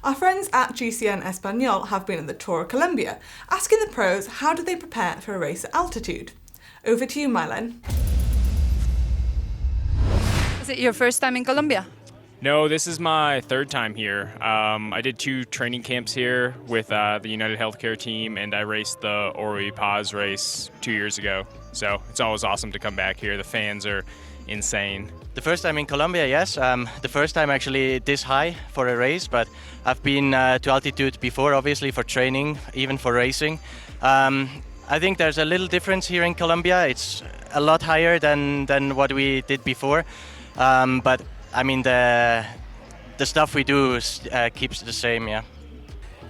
Our friends at GCN Español have been at the Tour of Colombia, asking the pros how do they prepare for a race at altitude. Over to you, Mylen. Is it your first time in Colombia? No, this is my third time here. I did 2 training camps here with the United Healthcare team, and I raced the Orui Paz race 2 years ago. So it's always awesome to come back here. The fans are insane. The first time in Colombia, yes. The first time actually this high for a race, but I've been to altitude before, obviously for training, even for racing. I think there's a little difference here in Colombia. It's a lot higher than what we did before, but I mean the stuff we do keeps the same, yeah.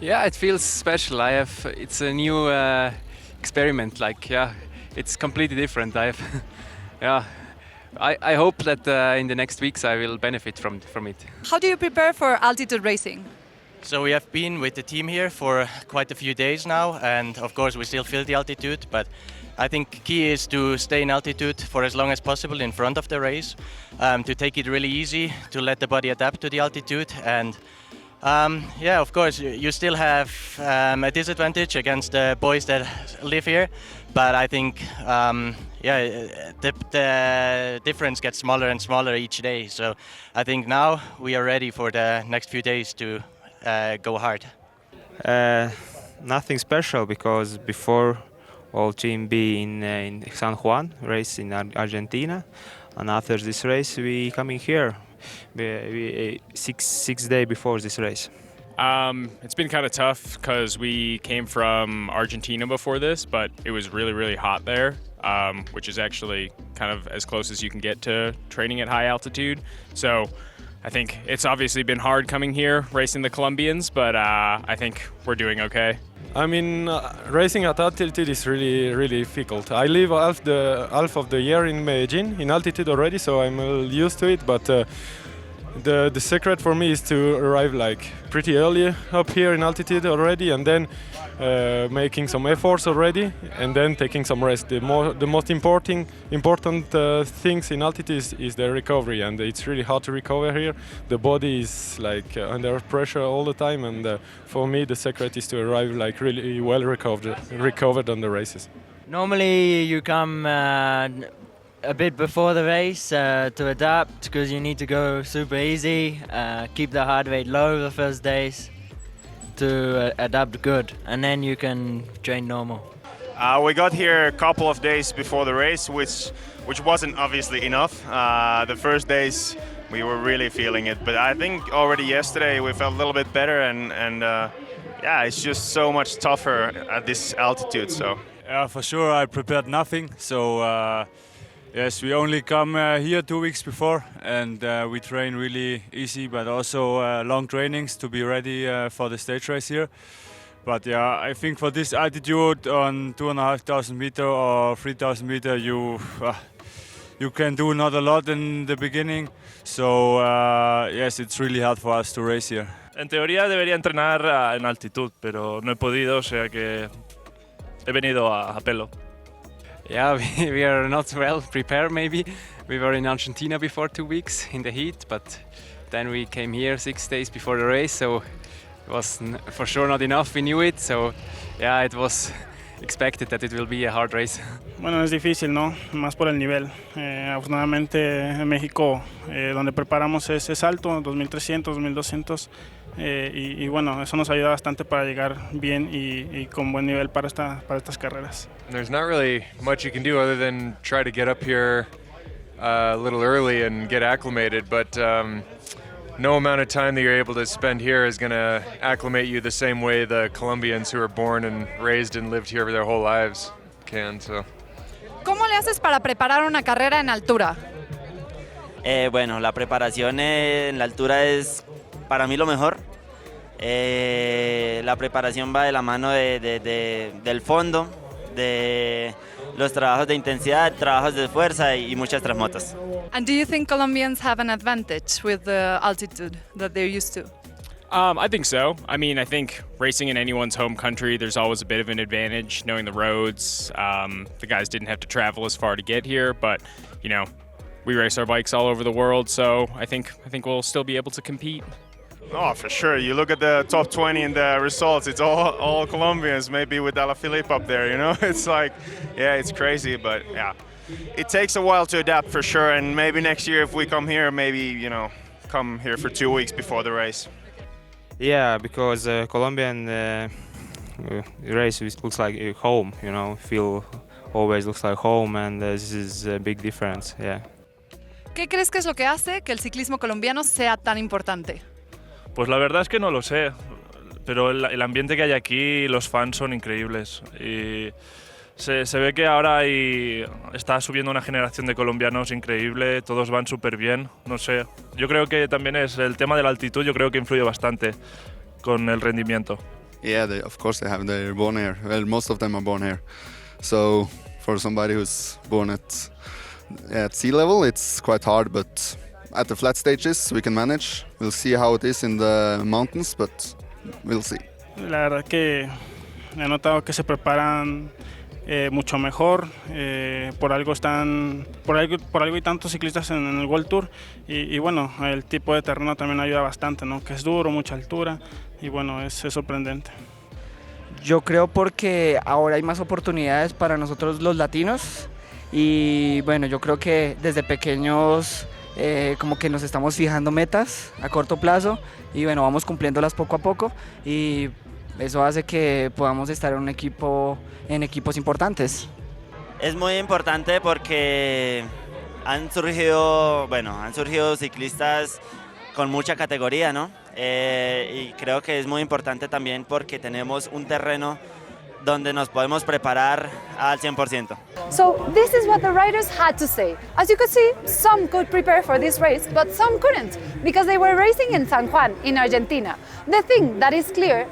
Yeah, it feels special. It's a new experiment. It's completely different. I hope that in the next weeks I will benefit from it. How do you prepare for altitude racing? So we have been with the team here for quite a few days now, and of course we still feel the altitude, but I think key is to stay in altitude for as long as possible in front of the race, to take it really easy, to let the body adapt to the altitude, and yeah, of course you still have a disadvantage against the boys that live here, but I think yeah, the difference gets smaller and smaller each day, so I think now we are ready for the next few days to go hard. Nothing special, because before all team be in San Juan race in Argentina, and after this race we coming here. We six days before this race. It's been kind of tough because we came from Argentina before this, but it was really hot there, which is actually kind of as close as you can get to training at high altitude. So I think it's obviously been hard coming here, racing the Colombians, but I think we're doing okay. I mean, racing at altitude is really difficult. I live half of the year in Medellin, in altitude already, so I'm used to it, but the secret for me is to arrive like pretty early up here in altitude already, and then making some efforts already, and then taking some rest. The most important things in altitude is the recovery, and it's really hard to recover here. The body is like under pressure all the time, and for me the secret is to arrive like really well recovered on the races. Normally you come a bit before the race to adapt, because you need to go super easy, keep the heart rate low the first days to adapt good, and then you can train normal. We got here a couple of days before the race, which wasn't obviously enough. The first days we were really feeling it, but I think already yesterday we felt a little bit better, and yeah, it's just so much tougher at this altitude. So yeah, for sure I prepared nothing, so yes, we only come here 2 weeks before, and we train really easy, but also long trainings to be ready for the stage race here. But yeah, I think for this altitude on 2,500 meter or 3,000 meter, you can do not a lot in the beginning. So yes, it's really hard for us to race here. En teoría debería entrenar en altitud, pero no he podido, o sea que he venido a pelo. Yeah, we are not well prepared maybe. We were in Argentina before 2 weeks in the heat, but then we came here 6 days before the race, so it was for sure not enough, we knew it, so yeah, it was expected that it will be a hard race. Bueno, es difícil, ¿no? Más por el nivel. Afortunadamente en México, donde preparamos es alto, 2,300, 2,200. Y bueno, eso nos ayuda bastante para llegar bien y con buen nivel para estas carreras. There's not really much you can do other than try to get up here a little early and get acclimated, but no amount of time that you're able to spend here is going to acclimate you the same way the Colombians who are born and raised and lived here their whole lives can. So. ¿Cómo le haces para preparar una carrera en altura? Bueno, la preparación en la altura es para mí lo mejor. La preparación va de la mano del fondo, de los trabajos de intensidad, trabajos de fuerza y muchas transmotos. And do you think Colombians have an advantage with the altitude that they're used to? I think so. I mean, I think racing in anyone's home country, there's always a bit of an advantage knowing the roads. The guys didn't have to travel as far to get here, but you know, we race our bikes all over the world, so I think we'll still be able to compete. Oh, for sure. You look at the top 20 in the results, it's all Colombians, maybe with Alaphilippe up there, you know? It's like, yeah, it's crazy, but yeah. It takes a while to adapt for sure, and maybe next year if we come here, maybe, you know, come here for 2 weeks before the race. Yeah, because Colombian race looks like home, you know, feel always looks like home, and this is a big difference, yeah. ¿Qué crees que es lo que hace que el ciclismo colombiano sea tan importante? Pues la verdad es que no lo sé, pero el ambiente que hay aquí, los fans son increíbles y se ve que ahora está subiendo una generación de colombianos increíble, todos van súper bien, no sé. Yo creo que también es el tema de la altitud, yo creo que influye bastante con el rendimiento. Yeah, of course they're born here. Well, most of them are born here. So for somebody who's born at sea level, it's quite hard, but at the flat stages we can manage. We'll see how it is in the mountains, but we'll see. La verdad que he notado que se preparan mucho mejor. Por algo hay tantos ciclistas en el World Tour y bueno, el tipo de terreno también ayuda bastante, ¿no? Que es duro, mucha altura y bueno, es sorprendente. Yo creo porque ahora hay más oportunidades para nosotros los latinos y bueno, yo creo que desde pequeños como que nos estamos fijando metas a corto plazo y bueno, vamos cumpliéndolas poco a poco y eso hace que podamos estar en equipos importantes. Es muy importante porque han surgido ciclistas con mucha categoría, ¿no? Y creo que es muy importante también porque tenemos un terreno donde nos podemos preparar al 100%. So this is what the riders had to say. As you could see, some could prepare for this race, but some couldn't because they were racing in San Juan in Argentina. The thing that is clear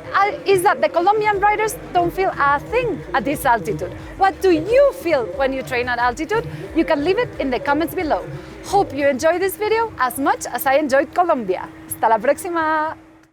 is that the Colombian riders don't feel a thing at this altitude. What do you feel when you train at altitude? You can leave it in the comments below. Hope you enjoyed this video as much as I enjoyed Colombia. Hasta la próxima!